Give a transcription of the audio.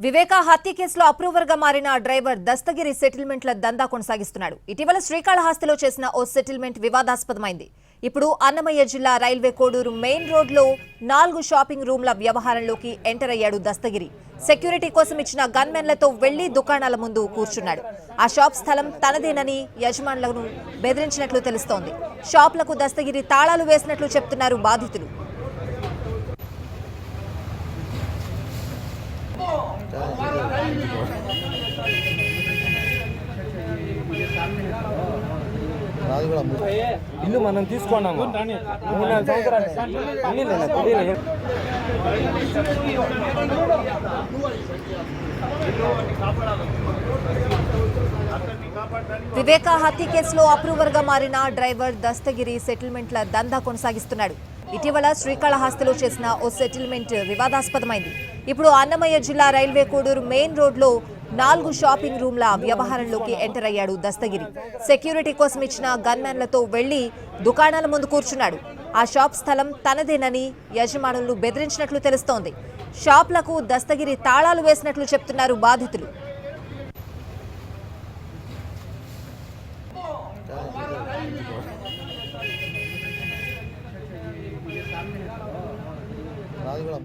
వివేక హత్య కేసులో అప్రూవర్ గా మారిన డ్రైవర్ దస్తగిరి సెటిల్మెంట్ల దందా కొనసాగిస్తున్నాడు. ఇటీవల శ్రీకాళహస్తిలో చేసిన ఓ సెటిల్మెంట్ వివాదాస్పదమైంది. ఇప్పుడు అన్నమయ్య జిల్లా రైల్వే కోడూరు మెయిన్ రోడ్లో 4 షాపింగ్ రూమ్ల వ్యవహారంలోకి ఎంటర్ అయ్యాడు దస్తగిరి. సెక్యూరిటీ కోసం ఇచ్చిన గన్మెన్లతో వెళ్లి దుకాణాల ముందు కూర్చున్నాడు. ఆ షాప్ స్థలం తనదేనని యజమానులను బెదిరించినట్లు తెలుస్తోంది. షాపులకు దస్తగిరి తాళాలు వేసినట్లు చెప్తున్నారు బాధితులు. ఇల్లు మనం తీసుకున్నాము 3-4 సంవత్సరాలు వివేక హత్య కేసులో అప్రూవర్ గా మారిన డ్రైవర్ దస్తగిరి సెటిల్మెంట్ల దందా కొనసాగిస్తున్నాడు. ఇటీవల శ్రీకాళహస్తిలో చేసిన ఓ సెటిల్మెంట్ వివాదాస్పదమైంది. ఇప్పుడు అన్నమయ్య జిల్లా రైల్వే కోడూరు మెయిన్ రోడ్లో 4 షాపింగ్ రూమ్ల వ్యవహారంలోకి ఎంటర్ అయ్యాడు దస్తగిరి. సెక్యూరిటీ కోసం ఇచ్చిన గన్మెన్లతో వెళ్లి దుకాణాల ముందు కూర్చున్నాడు. ఆ షాప్ స్థలం తనదేనని యజమానులను బెదిరించినట్లు తెలుస్తోంది. షాపులకు దస్తగిరి తాళాలు వేసినట్లు చెప్తున్నారు బాధితులు. రాదు కూడా